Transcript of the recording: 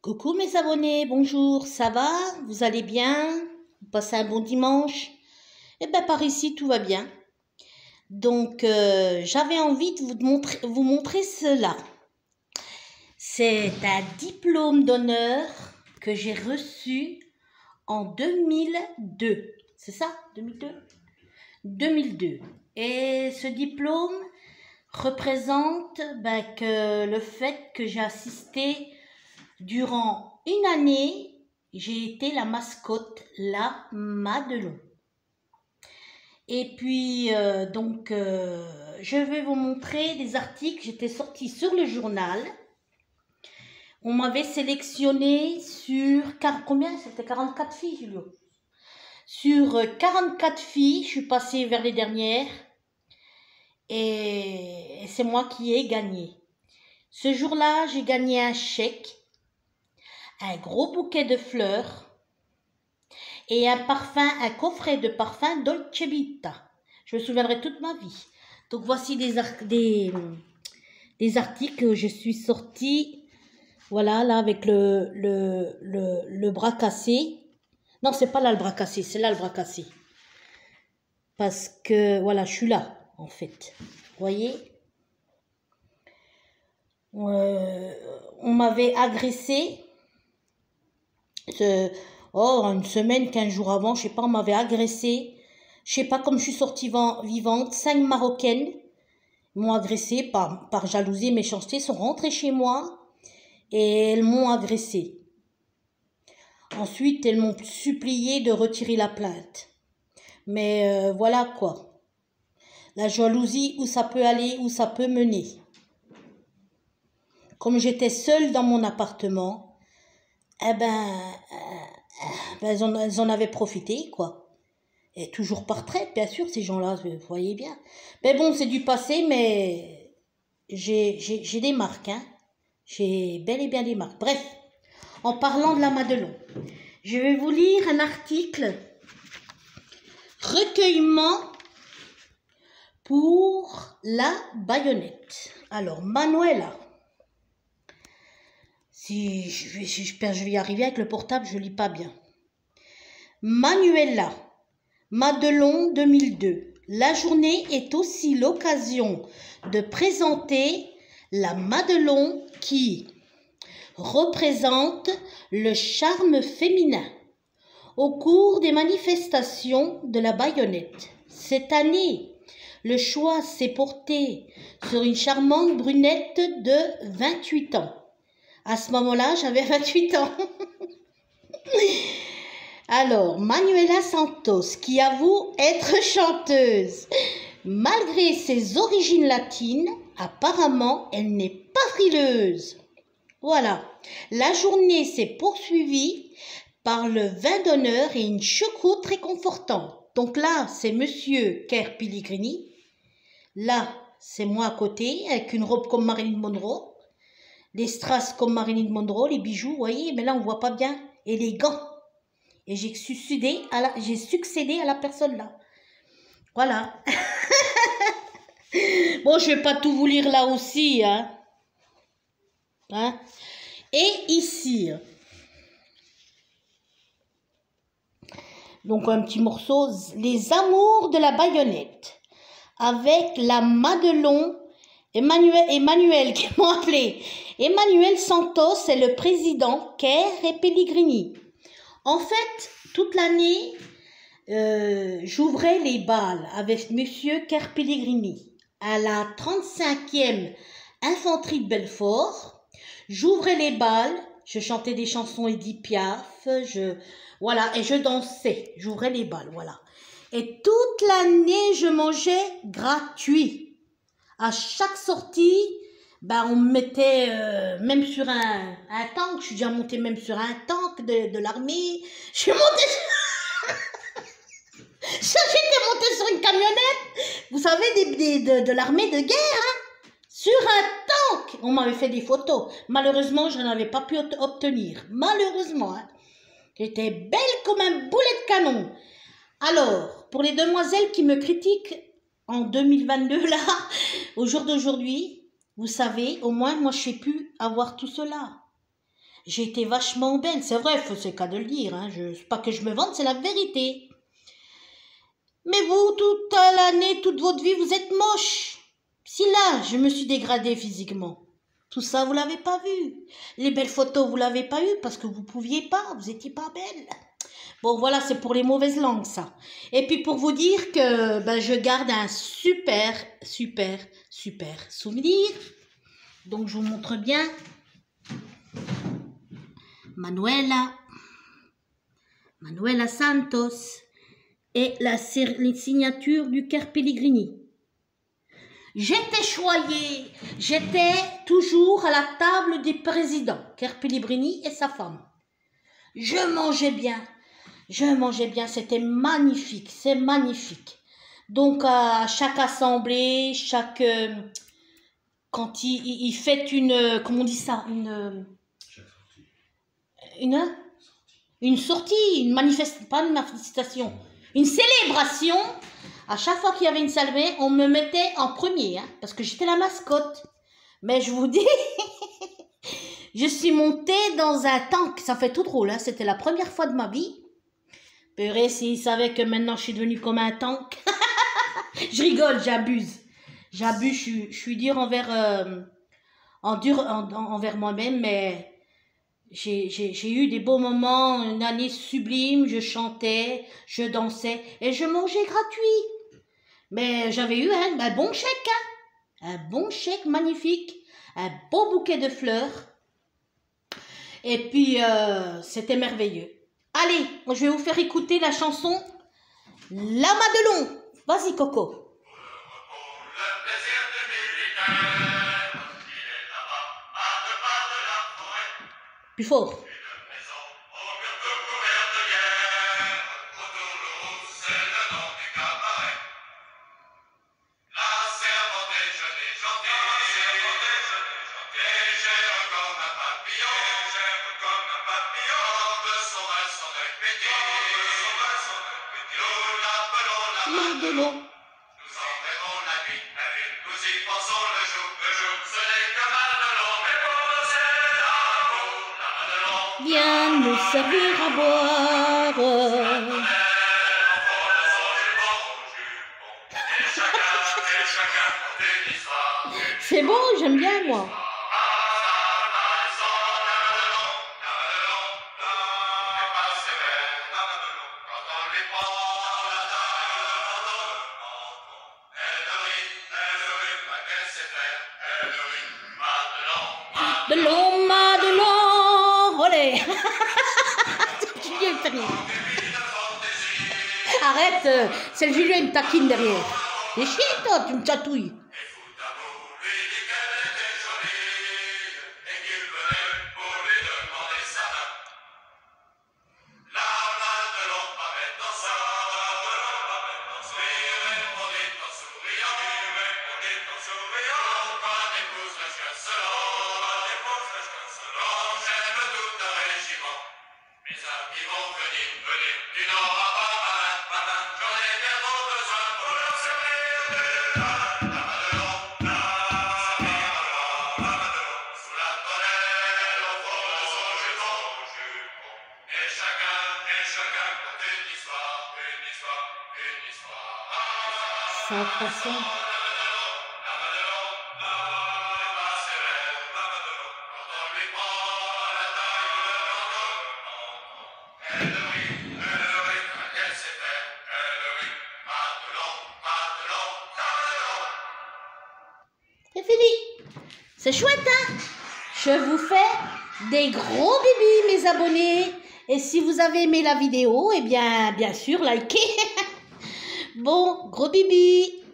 Coucou mes abonnés, bonjour, ça va? Vous allez bien? Vous passez un bon dimanche? Eh bien par ici tout va bien. Donc j'avais envie de vous montrer cela. C'est un diplôme d'honneur que j'ai reçu en 2002. C'est ça? 2002? 2002. Et ce diplôme représente que le fait que j'ai assisté durant une année, j'ai été la mascotte, la Madelon. Et puis, je vais vous montrer des articles. J'étais sortie sur le journal. On m'avait sélectionné sur... Combien? C'était 44 filles, Julio. Sur 44 filles, je suis passée vers les dernières. Et c'est moi qui ai gagné. Ce jour-là, j'ai gagné un chèque, un gros bouquet de fleurs et un coffret de parfum Dolce Vita. Je me souviendrai toute ma vie. Donc voici des articles que je suis sortie, voilà, là avec le bras cassé. Non, c'est pas là le bras cassé, c'est là le bras cassé. Parce que, voilà, je suis là, en fait. Vous voyez ? On m'avait agressé. Une semaine, 15 jours avant, je sais pas, on m'avait agressé. Je sais pas, comme je suis sortie vivante, 5 Marocaines m'ont agressée par jalousie et méchanceté, sont rentrées chez moi et elles m'ont agressée. Ensuite, elles m'ont supplié de retirer la plainte. Mais voilà quoi. La jalousie, où ça peut aller, où ça peut mener. Comme j'étais seule dans mon appartement, elles en avaient profité, quoi. Et toujours par trait, bien sûr, ces gens-là, vous voyez bien. Mais bon, c'est du passé, mais j'ai des marques, hein. J'ai bel et bien des marques. Bref, en parlant de la Madelon, je vais vous lire un article. Recueillement pour la baïonnette. Alors, Manuela. Si je vais y arriver avec le portable, je lis pas bien. Manuela, Madelon 2002. La journée est aussi l'occasion de présenter la Madelon qui représente le charme féminin au cours des manifestations de la baïonnette. Cette année, le choix s'est porté sur une charmante brunette de 28 ans. À ce moment-là, j'avais 28 ans. Alors, Manuela Santos, qui avoue être chanteuse. Malgré ses origines latines, apparemment, elle n'est pas frileuse. Voilà. La journée s'est poursuivie par le vin d'honneur et une choucroute réconfortante. Donc là, c'est Monsieur Kerr Pellegrini. Là, c'est moi à côté, avec une robe comme Marilyn Monroe. Les strass comme Marilyn Monroe, les bijoux, vous voyez, mais là, on ne voit pas bien. Et les gants. Et j'ai succédé à la personne là. Voilà. Bon, je ne vais pas tout vous lire là aussi. Hein. Et ici. Donc, un petit morceau. Les amours de la baïonnette. Avec la Madelon. Emmanuel qui m'ont appelé. Emmanuel Santos, c'est le président Kerr et Pellegrini. En fait, toute l'année, j'ouvrais les bals avec Monsieur Kerr Pellegrini à la 35e Infanterie de Belfort. J'ouvrais les bals, je chantais des chansons Edith Piaf, voilà, et je dansais. J'ouvrais les bals, voilà. Et toute l'année, je mangeais gratuit. À chaque sortie, on me mettait même sur un tank. Je suis déjà montée même sur un tank de l'armée. Je suis montée... J'étais montée sur une camionnette, vous savez, de l'armée de guerre, hein, sur un tank. On m'avait fait des photos. Malheureusement, je n'en avais pas pu obtenir. Malheureusement, hein. J'étais belle comme un boulet de canon. Alors, pour les demoiselles qui me critiquent en 2022, là, au jour d'aujourd'hui, vous savez, au moins, moi, je sais plus avoir tout cela. J'ai été vachement belle. C'est vrai, c'est le cas de le dire. Hein. C'est pas que je me vante, c'est la vérité. Mais vous, toute l'année, toute votre vie, vous êtes moche. Si là, je me suis dégradée physiquement. Tout ça, vous l'avez pas vu. Les belles photos, vous l'avez pas eu parce que vous pouviez pas. Vous étiez pas belle. Bon, voilà, c'est pour les mauvaises langues, ça. Et puis, pour vous dire que ben, je garde un super souvenir. Donc, je vous montre bien. Manuela Santos et les signatures du Ker Pellegrini. J'étais choyée, j'étais toujours à la table du président, Ker Pellegrini et sa femme. Je mangeais bien, c'était magnifique, c'est magnifique. Donc à chaque assemblée, quand il fait une, comment on dit ça, une sortie, pas une manifestation, une célébration. À chaque fois qu'il y avait une célébration, on me mettait en premier, hein, parce que j'étais la mascotte. Mais je vous dis, je suis montée dans un tank, ça fait tout drôle, hein, c'était la première fois de ma vie. Purée, s'ils savaient que maintenant je suis devenue comme un tank. Je rigole, j'abuse, je suis dure envers moi-même, mais j'ai eu des beaux moments, une année sublime, je chantais, je dansais et je mangeais gratuit. Mais j'avais eu un bon chèque, hein, un bon chèque magnifique, un beau bouquet de fleurs. Et puis, c'était merveilleux. Allez, je vais vous faire écouter la chanson La Madelon. Vas-y, Coco. Plus fort. Madelon. Nous en rêvons la nuit, nous y pensons le jour, ce n'est que Madelon, mais pour nous c'est l'amour, la Madelon. Viens nous servir à boire. C'est bon, j'aime bien moi. Madelon, olé. Julien me fait rire. Arrête, c'est le Julien, il me taquine derrière. T'es chier toi, tu me chatouilles. Sa façon. C'est fini. C'est chouette, hein? Je vous fais des gros bibis, mes abonnés. Et si vous avez aimé la vidéo, eh bien sûr, likez. Bon, gros bibi.